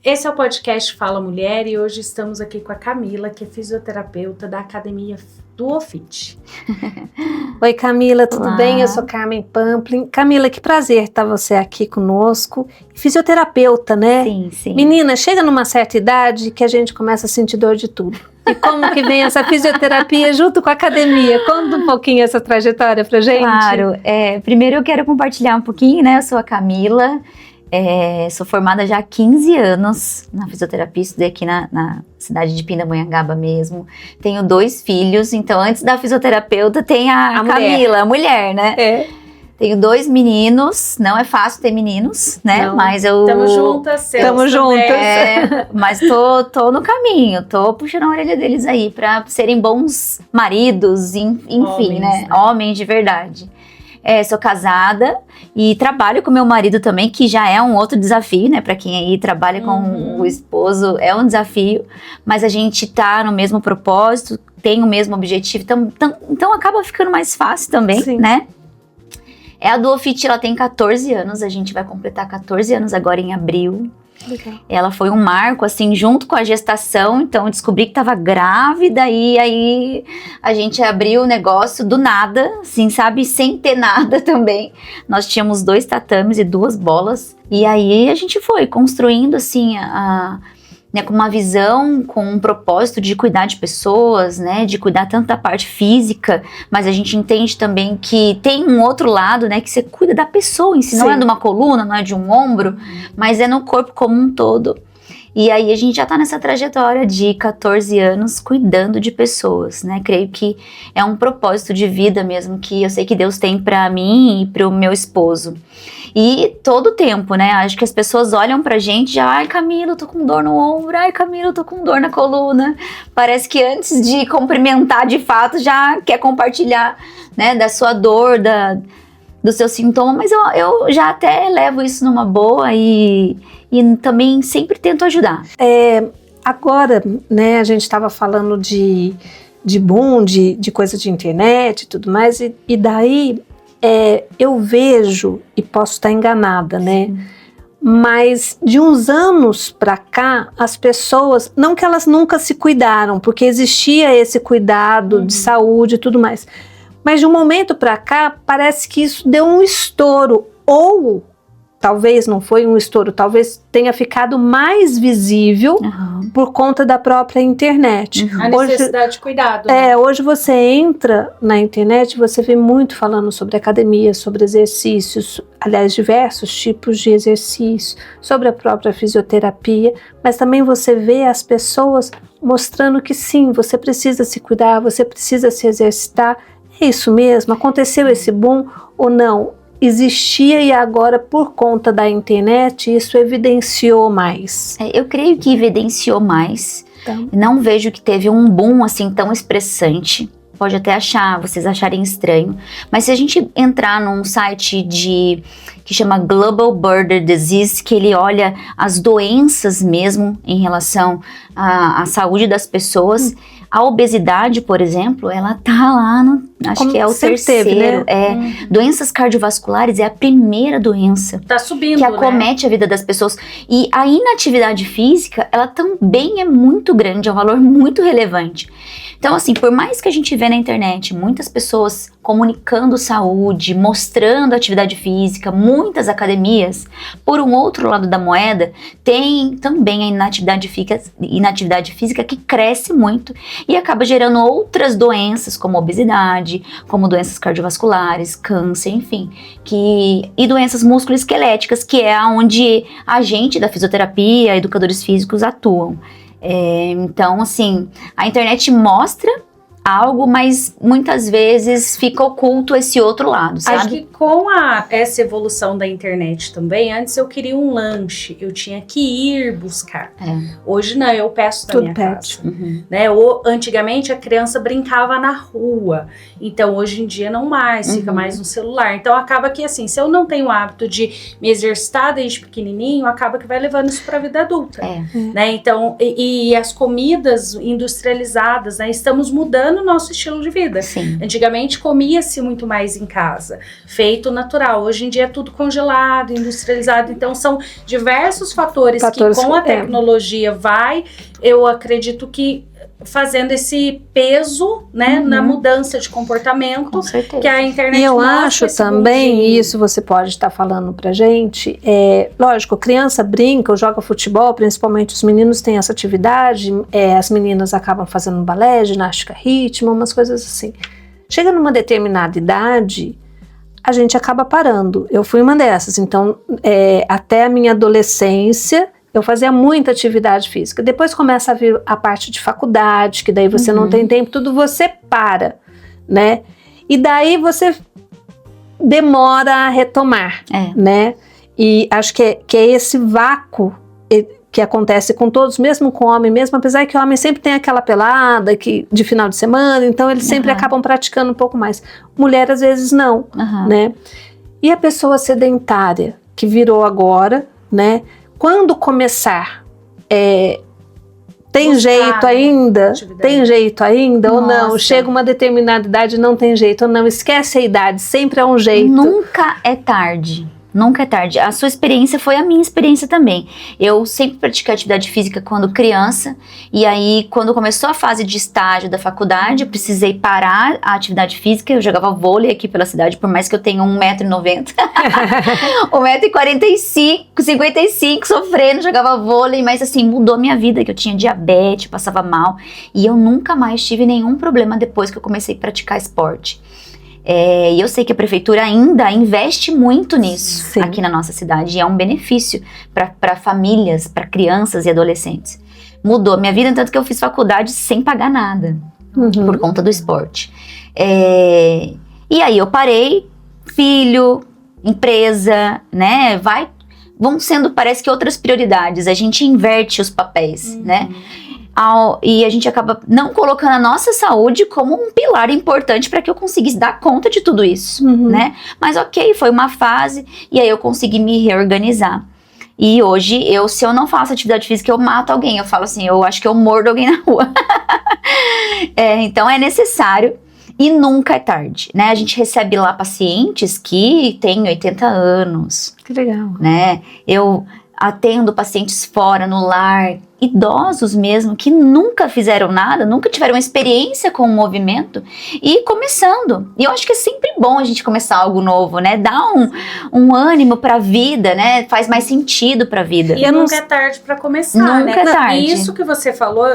Esse é o podcast Fala Mulher e hoje estamos aqui com a Camila, que é fisioterapeuta da Academia Duofit. Oi Camila, tudo Olá. bem? Eu sou Carmen Pamplin. Camila, que prazer estar você aqui conosco. Fisioterapeuta, né? Sim, sim. Menina, chega numa certa idade que a gente começa a sentir dor de tudo. E como que vem essa fisioterapia junto com a academia? Conta um pouquinho essa trajetória pra gente. Claro, primeiro eu quero compartilhar um pouquinho, né? Eu sou a Camila, sou formada já há 15 anos na fisioterapia, estudei aqui na cidade de Pindamonhangaba mesmo. Tenho 2 filhos, então antes da fisioterapeuta tem a Camila, a mulher, né? Tenho 2 meninos, não é fácil ter meninos, né? Não. Mas eu... Estamos juntas. Tamo juntas. Mas tô no caminho, tô puxando a orelha deles aí pra serem bons maridos, enfim, Homens, né? Homens de verdade. Sou casada e trabalho com meu marido também, que já é um outro desafio, né? Pra quem aí trabalha com o esposo, é um desafio. Mas a gente tá no mesmo propósito, tem o mesmo objetivo, então acaba ficando mais fácil também, Sim. né? A Duofit, ela tem 14 anos, a gente vai completar 14 anos agora em abril. Legal. Ela foi um marco, assim, junto com a gestação, então eu descobri que tava grávida e aí a gente abriu o negócio do nada, assim, sabe, sem ter nada também. Nós tínhamos 2 tatames e 2 bolas e aí a gente foi construindo, assim, né, com uma visão, com um propósito de cuidar de pessoas, né, de cuidar tanto da parte física, mas a gente entende também que tem um outro lado, né, que você cuida da pessoa em si, não é de uma coluna, não é de um ombro, mas é no corpo como um todo. E aí a gente já tá nessa trajetória de 14 anos cuidando de pessoas, né, creio que é um propósito de vida mesmo, que eu sei que Deus tem pra mim e pro meu esposo. E todo o tempo, né, acho que as pessoas olham pra gente e já, ai Camila, eu tô com dor no ombro, ai Camila, eu tô com dor na coluna. Parece que antes de cumprimentar de fato já quer compartilhar, né, da sua dor, do seu sintoma, mas eu já até levo isso numa boa e também sempre tento ajudar. Agora, né, a gente estava falando de boom, de coisa de internet e tudo mais, e daí eu vejo, e posso estar enganada, né? Mas de uns anos para cá, as pessoas, não que elas nunca se cuidaram, porque existia esse cuidado de saúde e tudo mais, mas de um momento para cá, parece que isso deu um estouro, ou talvez não foi um estouro, talvez tenha ficado mais visível por conta da própria internet. A necessidade de cuidado. Hoje você entra na internet, você vê muito falando sobre academia, sobre exercícios, aliás, diversos tipos de exercícios, sobre a própria fisioterapia, mas também você vê as pessoas mostrando que sim, você precisa se cuidar, você precisa se exercitar. É isso mesmo? Aconteceu esse boom ou não? Existia e agora, por conta da internet, isso evidenciou mais? Eu creio que evidenciou mais. Então. Não vejo que teve um boom assim tão expressante. Pode até vocês acharem estranho. Mas se a gente entrar num site que chama Global Border Disease, que ele olha as doenças mesmo em relação à saúde das pessoas, a obesidade, por exemplo, ela tá lá acho que é o terceiro, teve, né? Doenças cardiovasculares é a primeira doença Tá subindo, que acomete a vida das pessoas. E a inatividade física, ela também é muito grande, é um valor muito relevante. Então, assim, por mais que a gente vê na internet muitas pessoas comunicando saúde, mostrando atividade física, muitas academias, por um outro lado da moeda, tem também a inatividade física que cresce muito e acaba gerando outras doenças, como obesidade, como doenças cardiovasculares, câncer, enfim, e doenças musculoesqueléticas, que é onde a gente da fisioterapia, educadores físicos atuam. Então, assim, a internet mostra algo, mas muitas vezes fica oculto esse outro lado, sabe? Acho que com essa evolução da internet também, antes eu queria um lanche, eu tinha que ir buscar. Hoje não, eu peço da minha casa. Né? Antigamente a criança brincava na rua, então hoje em dia não mais, fica mais no celular. Então acaba que assim, se eu não tenho o hábito de me exercitar desde pequenininho, acaba que vai levando isso para a vida adulta. Né? Então, e as comidas industrializadas, né? Estamos mudando mudando o nosso estilo de vida. Sim. Antigamente comia-se muito mais em casa, feito natural. Hoje em dia é tudo congelado, industrializado. Então são diversos fatores que com a tecnologia eu acredito que fazendo esse peso, né, na mudança de comportamento. Com certeza. Que a internet e eu acho também, isso você pode estar falando pra gente, lógico, criança brinca, joga futebol, principalmente os meninos têm essa atividade, as meninas acabam fazendo balé, ginástica ritmo, umas coisas assim. Chega numa determinada idade, a gente acaba parando. Eu fui uma dessas, então até a minha adolescência eu fazia muita atividade física. Depois começa a vir a parte de faculdade, que daí você não tem tempo, tudo você para, né? E daí você demora a retomar, né? E acho que é esse vácuo que acontece com todos, mesmo com o homem, mesmo apesar que o homem sempre tem aquela pelada de final de semana, então eles sempre acabam praticando um pouco mais. Mulher às vezes não, né? E a pessoa sedentária, que virou agora, né? Quando começar, tem jeito ainda? Tem jeito ainda ou não? Chega uma determinada idade, não tem jeito ou não? Esquece a idade, sempre é um jeito. Nunca é tarde. Nunca é tarde. A sua experiência foi a minha experiência também. Eu sempre pratiquei atividade física quando criança, e aí quando começou a fase de estágio da faculdade, eu precisei parar a atividade física. Eu jogava vôlei aqui pela cidade, por mais que eu tenha 1,90 m, 1,45 m, 55 sofrendo, jogava vôlei, mas assim, mudou minha vida, que eu tinha diabetes, passava mal, e eu nunca mais tive nenhum problema depois que eu comecei a praticar esporte. E eu sei que a prefeitura ainda investe muito nisso aqui na nossa cidade, e é um benefício para famílias, para crianças e adolescentes. Mudou minha vida, tanto que eu fiz faculdade sem pagar nada, por conta do esporte. E aí eu parei, filho, empresa, né, vão sendo, parece que outras prioridades, a gente inverte os papéis, né? E a gente acaba não colocando a nossa saúde como um pilar importante para que eu conseguisse dar conta de tudo isso, né? Mas ok, foi uma fase, e aí eu consegui me reorganizar. E hoje, se eu não faço atividade física, eu mato alguém. Eu falo assim, eu acho que eu mordo alguém na rua. Então é necessário, e nunca é tarde, né? A gente recebe lá pacientes que têm 80 anos. Que legal. Né? Eu atendo pacientes fora, no lar, idosos mesmo, que nunca fizeram nada, nunca tiveram experiência com o movimento, e começando. E eu acho que é sempre bom a gente começar algo novo, né? Dá um ânimo pra vida, né? Faz mais sentido pra vida. E nunca é tarde pra começar, nunca é tarde. E isso que você falou,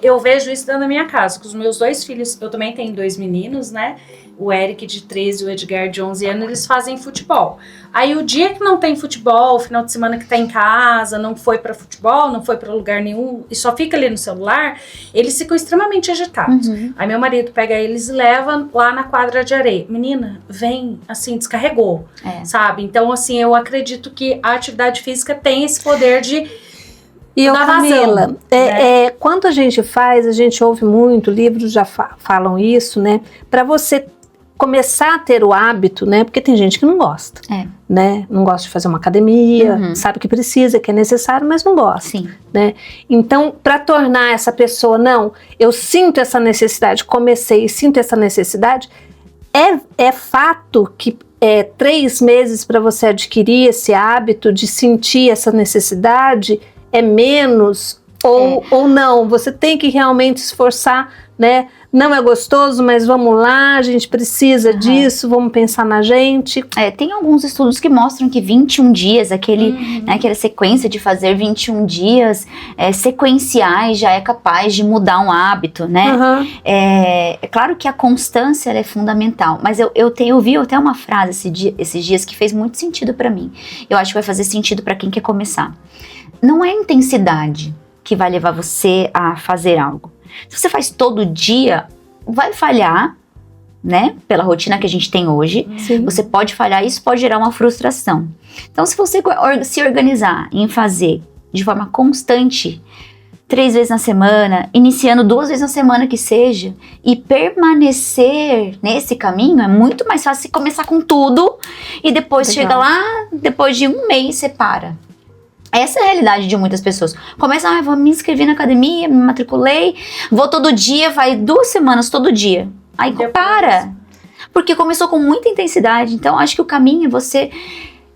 eu vejo isso dentro da minha casa, com os meus 2 filhos. Eu também tenho 2 meninos, né? O Eric de 13 e o Edgar de 11 anos, eles fazem futebol. Aí o dia que não tem futebol, o final de semana que tá em casa, não foi pra futebol, não foi pra lugar nenhum, e só fica ali no celular, eles ficam extremamente agitados. Aí meu marido pega eles e leva lá na quadra de areia. Menina, vem, assim, descarregou, sabe? Então, assim, eu acredito que a atividade física tem esse poder de... E eu, Camila, quando a gente ouve muito, livros já falam isso, né? Para você começar a ter o hábito, né? Porque tem gente que não gosta, né? Não gosta de fazer uma academia, sabe que precisa, que é necessário, mas não gosta. Sim. Né? Então, para tornar essa pessoa, eu sinto essa necessidade, comecei e sinto essa necessidade, é fato que 3 meses para você adquirir esse hábito de sentir essa necessidade é menos ou não, você tem que realmente esforçar, né? Não é gostoso, mas vamos lá, a gente precisa disso, vamos pensar na gente. Tem alguns estudos que mostram que 21 dias, aquela sequência de fazer 21 dias sequenciais já é capaz de mudar um hábito, né? É claro que a constância ela é fundamental, mas eu vi até uma frase esses dias que fez muito sentido pra mim. Eu acho que vai fazer sentido pra quem quer começar. Não é a intensidade que vai levar você a fazer algo. Se você faz todo dia, vai falhar, né? Pela rotina que a gente tem hoje. Sim. Você pode falhar e isso pode gerar uma frustração. Então, se você se organizar em fazer de forma constante, 3 vezes na semana, iniciando 2 vezes na semana que seja, e permanecer nesse caminho, é muito mais fácil começar com tudo e depois chega lá, depois de 1 mês você para. Essa é a realidade de muitas pessoas. Começam, vou me inscrever na academia, me matriculei, vou todo dia, vai 2 semanas todo dia. Aí para. Porque começou com muita intensidade. Então, acho que o caminho é você...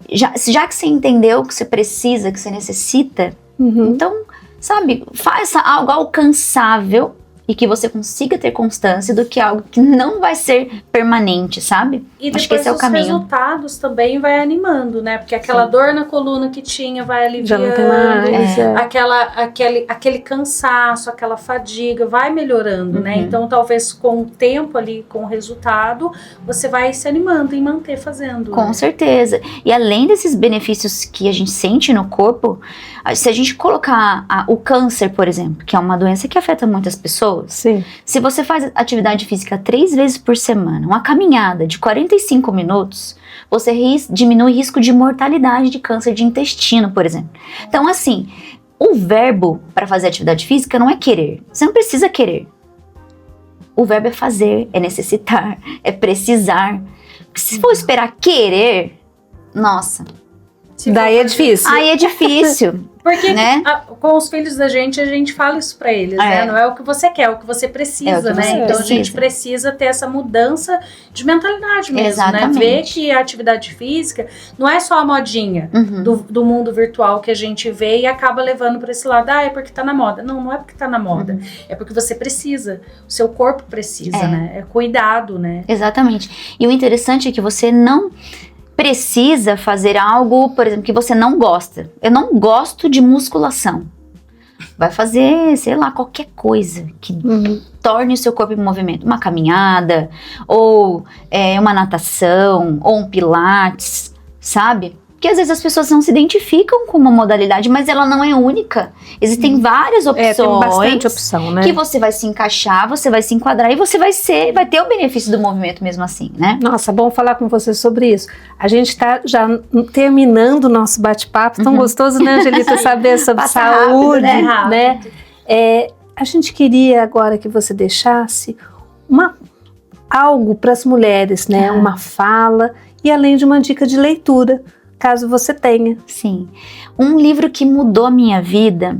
Já que você entendeu que você precisa, que você necessita, então, sabe, faça algo alcançável e que você consiga ter constância do que algo que não vai ser permanente, sabe? E acho que esse é o caminho. Os resultados também vai animando, né? Porque aquela dor na coluna que tinha vai aliviando. Já não tem mais. Aquele cansaço, aquela fadiga vai melhorando, né? Então, talvez com o tempo ali, com o resultado, você vai se animando em manter fazendo. Com certeza. E além desses benefícios que a gente sente no corpo, se a gente colocar o câncer, por exemplo, que é uma doença que afeta muitas pessoas, Sim. Se você faz atividade física 3 vezes por semana, uma caminhada de 45 minutos, você diminui o risco de mortalidade de câncer de intestino, por exemplo. Então, assim, o verbo para fazer atividade física não é querer. Você não precisa querer. O verbo é fazer, é necessitar, é precisar. Se for esperar querer, nossa... Daí é difícil. Aí é difícil. Porque né? Com os filhos da gente fala isso pra eles, né? Não é o que você quer, é o que você precisa, né? Então a gente precisa ter essa mudança de mentalidade mesmo, Exatamente. né? Ver que a atividade física não é só a modinha do mundo virtual que a gente vê e acaba levando pra esse lado. É porque tá na moda. Não é porque tá na moda. É porque você precisa. O seu corpo precisa, né? É cuidado, né? Exatamente. E o interessante é que você não... precisa fazer algo, por exemplo, que você não gosta. Eu não gosto de musculação. Vai fazer, sei lá, qualquer coisa que torne o seu corpo em movimento. Uma caminhada, ou uma natação, ou um pilates, sabe? Porque às vezes as pessoas não se identificam com uma modalidade, mas ela não é única. Existem várias opções. Tem bastante opção, né? Que você vai se encaixar, você vai se enquadrar e você vai ter o benefício do movimento mesmo assim, né? Nossa, bom falar com você sobre isso. A gente está já terminando o nosso bate-papo. Tão gostoso, né, Angelita, saber sobre Passa saúde, rápido, né? A gente queria agora que você deixasse algo para as mulheres, né? Uma fala e além de uma dica de leitura, caso você tenha. Sim. Um livro que mudou a minha vida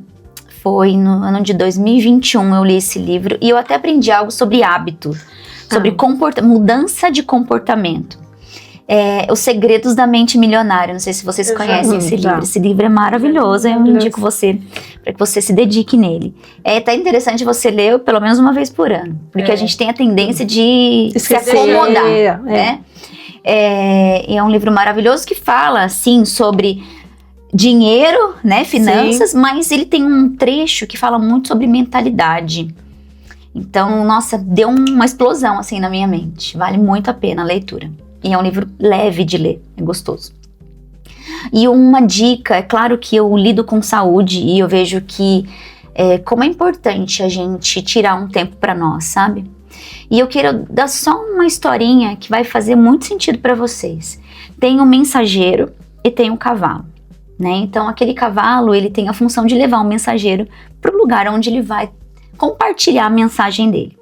foi no ano de 2021, eu li esse livro e eu até aprendi algo sobre hábito, sobre mudança de comportamento. Os Segredos da Mente Milionária, não sei se vocês conhecem esse livro. Esse livro é maravilhoso, eu indico você, para que você se dedique nele. É até interessante você ler pelo menos uma vez por ano, porque a gente tem a tendência de se acomodar, né? É um livro maravilhoso que fala, assim, sobre dinheiro, né, finanças, mas ele tem um trecho que fala muito sobre mentalidade. Então, nossa, deu uma explosão, assim, na minha mente. Vale muito a pena a leitura. E é um livro leve de ler, é gostoso. E uma dica, é claro que eu lido com saúde e eu vejo que como é importante a gente tirar um tempo para nós, sabe? E eu quero dar só uma historinha que vai fazer muito sentido para vocês. Tem um mensageiro e tem um cavalo, né? Então aquele cavalo, ele tem a função de levar um mensageiro para o lugar onde ele vai compartilhar a mensagem dele.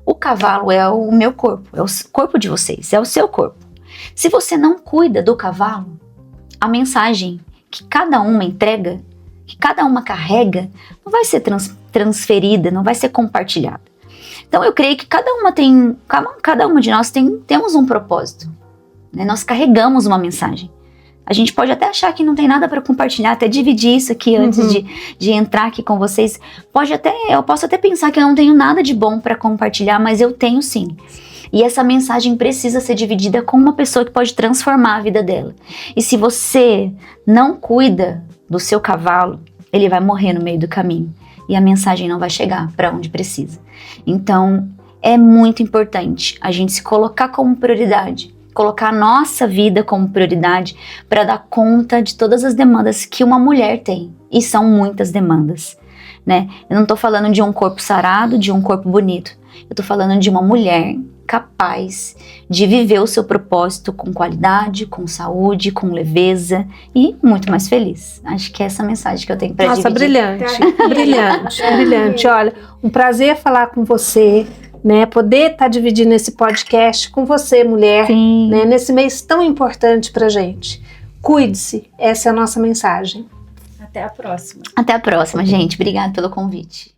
O cavalo é o meu corpo, é o corpo de vocês, é o seu corpo. Se você não cuida do cavalo, a mensagem que cada uma entrega, que cada uma carrega, não vai ser transferida, não vai ser compartilhada. Então eu creio que cada uma de nós temos um propósito, né? Nós carregamos uma mensagem. A gente pode até achar que não tem nada para compartilhar, até dividir isso aqui antes de entrar aqui com vocês. Eu posso até pensar que eu não tenho nada de bom para compartilhar, mas eu tenho sim. E essa mensagem precisa ser dividida com uma pessoa que pode transformar a vida dela. E se você não cuida do seu cavalo, ele vai morrer no meio do caminho. E a mensagem não vai chegar para onde precisa. Então, é muito importante a gente se colocar como prioridade, colocar a nossa vida como prioridade para dar conta de todas as demandas que uma mulher tem. E são muitas demandas, né? Eu não estou falando de um corpo sarado, de um corpo bonito. Eu estou falando de uma mulher capaz de viver o seu propósito com qualidade, com saúde, com leveza e muito mais feliz. Acho que é essa mensagem que eu tenho para dividir. Nossa, brilhante. Olha, um prazer falar com você, né? Poder estar dividindo esse podcast com você, mulher, né? Nesse mês tão importante pra gente. Cuide-se, essa é a nossa mensagem. Até a próxima. Até a próxima, gente. Obrigada pelo convite.